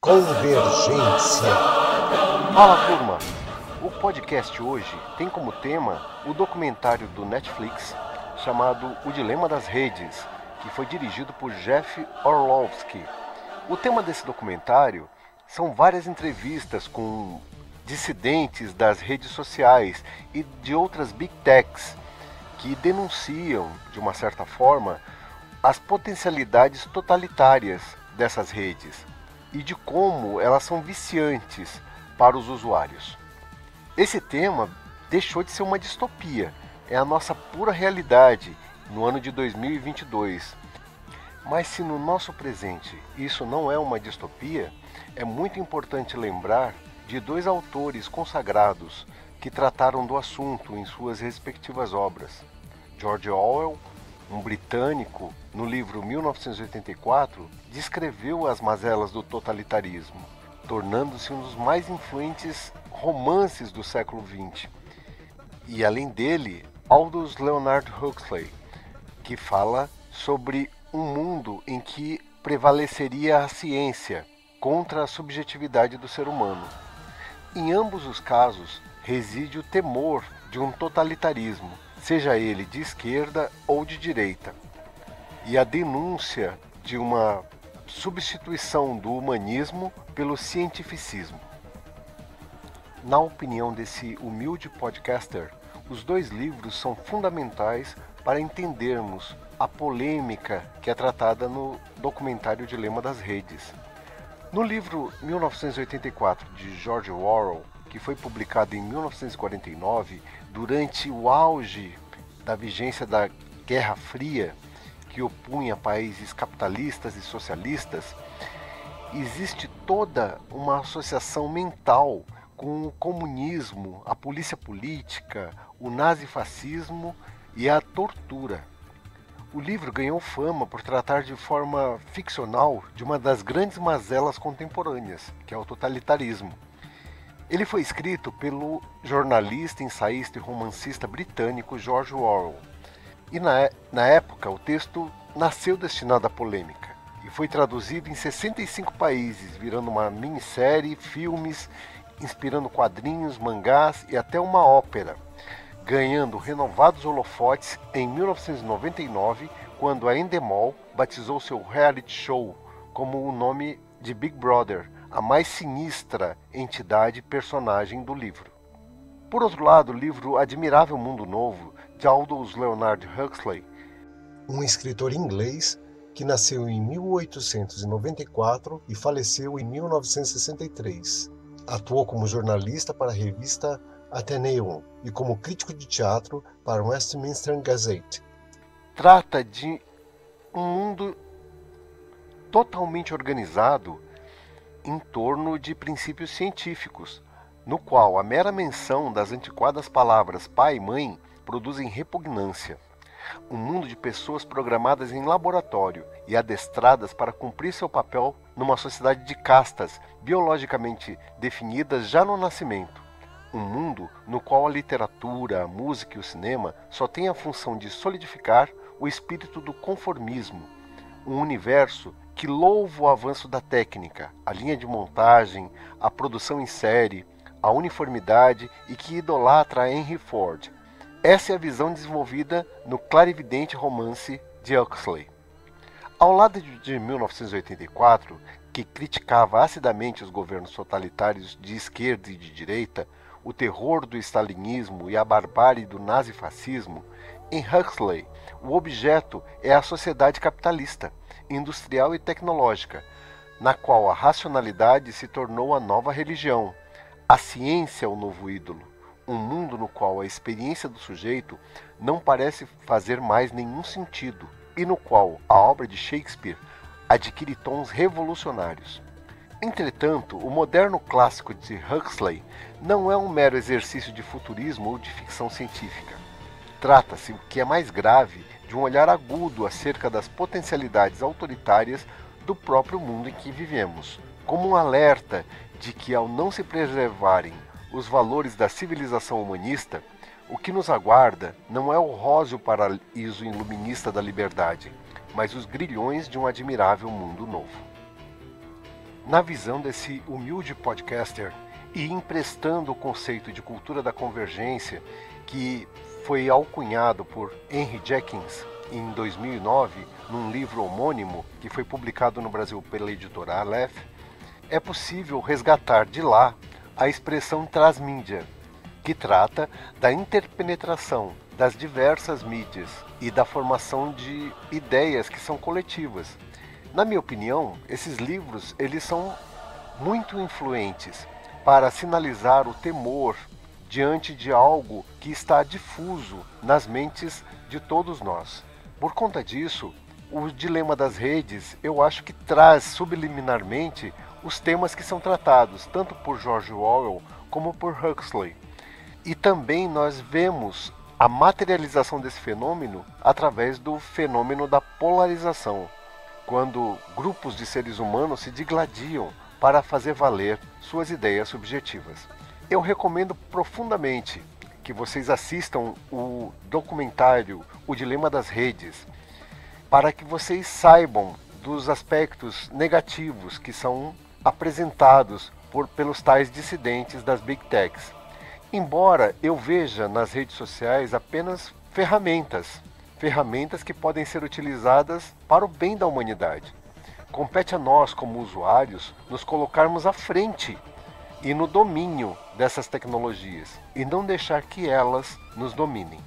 Convergência. Fala, turma! O podcast hoje tem como tema o documentário do Netflix chamado O Dilema das Redes, que foi dirigido por Jeff Orlovsky. O tema desse documentário são várias entrevistas com dissidentes das redes sociais e de outras big techs que denunciam, de uma certa forma, as potencialidades totalitárias dessas redes e de como elas são viciantes para os usuários. Esse tema deixou de ser uma distopia, é a nossa pura realidade no ano de 2022. Mas se no nosso presente isso não é uma distopia, é muito importante lembrar de dois autores consagrados que trataram do assunto em suas respectivas obras. George Orwell, um britânico, no livro 1984, descreveu as mazelas do totalitarismo, tornando-se um dos mais influentes romances do século XX. E além dele, Aldous Leonard Huxley, que fala sobre um mundo em que prevaleceria a ciência contra a subjetividade do ser humano. Em ambos os casos, reside o temor de um totalitarismo, seja ele de esquerda ou de direita, e a denúncia de uma substituição do humanismo pelo cientificismo. Na opinião desse humilde podcaster, os dois livros são fundamentais para entendermos a polêmica que é tratada no documentário Dilema das Redes. No livro 1984 de George Orwell, que foi publicado em 1949, durante o auge da vigência da Guerra Fria, que opunha países capitalistas e socialistas, existe toda uma associação mental com o comunismo, a polícia política, o nazifascismo e a tortura. O livro ganhou fama por tratar de forma ficcional de uma das grandes mazelas contemporâneas, que é o totalitarismo. Ele foi escrito pelo jornalista, ensaísta e romancista britânico George Orwell. E na época o texto nasceu destinado à polêmica e foi traduzido em 65 países, virando uma minissérie, filmes, inspirando quadrinhos, mangás e até uma ópera, ganhando renovados holofotes em 1999, quando a Endemol batizou seu reality show como o nome de Big Brother, a mais sinistra entidade e personagem do livro. Por outro lado, o livro Admirável Mundo Novo, de Aldous Leonard Huxley, um escritor inglês que nasceu em 1894 e faleceu em 1963. Atuou como jornalista para a revista Athenaeum e como crítico de teatro para o Westminster Gazette. Trata de um mundo totalmente organizado em torno de princípios científicos, no qual a mera menção das antiquadas palavras pai e mãe produzem repugnância. Um mundo de pessoas programadas em laboratório e adestradas para cumprir seu papel numa sociedade de castas biologicamente definidas já no nascimento. Um mundo no qual a literatura, a música e o cinema só têm a função de solidificar o espírito do conformismo. Um universo que louva o avanço da técnica, a linha de montagem, a produção em série, a uniformidade e que idolatra Henry Ford. Essa é a visão desenvolvida no clarividente romance de Huxley. Ao lado de 1984, que criticava acidamente os governos totalitários de esquerda e de direita, o terror do stalinismo e a barbárie do nazifascismo, em Huxley, o objeto é a sociedade capitalista, industrial e tecnológica, na qual a racionalidade se tornou a nova religião, a ciência é o novo ídolo, um mundo no qual a experiência do sujeito não parece fazer mais nenhum sentido e no qual a obra de Shakespeare adquire tons revolucionários. Entretanto, o moderno clássico de Huxley não é um mero exercício de futurismo ou de ficção científica. Trata-se, o que é mais grave, de um olhar agudo acerca das potencialidades autoritárias do próprio mundo em que vivemos, como um alerta de que, ao não se preservarem os valores da civilização humanista, o que nos aguarda não é o róseo paraíso iluminista da liberdade, mas os grilhões de um admirável mundo novo. Na visão desse humilde podcaster e emprestando o conceito de cultura da convergência que foi alcunhado por Henry Jenkins em 2009, num livro homônimo que foi publicado no Brasil pela editora Aleph, é possível resgatar de lá a expressão transmídia, que trata da interpenetração das diversas mídias e da formação de ideias que são coletivas. Na minha opinião, esses livros eles são muito influentes para sinalizar o temor diante de algo que está difuso nas mentes de todos nós. Por conta disso, o Dilema das Redes eu acho que traz subliminarmente os temas que são tratados tanto por George Orwell como por Huxley. E também nós vemos a materialização desse fenômeno através do fenômeno da polarização, quando grupos de seres humanos se digladiam para fazer valer suas ideias subjetivas. Eu recomendo profundamente que vocês assistam o documentário O Dilema das Redes, para que vocês saibam dos aspectos negativos que são apresentados pelos tais dissidentes das Big Techs. Embora eu veja nas redes sociais apenas ferramentas que podem ser utilizadas para o bem da humanidade. Compete a nós, como usuários, nos colocarmos à frente e no domínio dessas tecnologias e não deixar que elas nos dominem.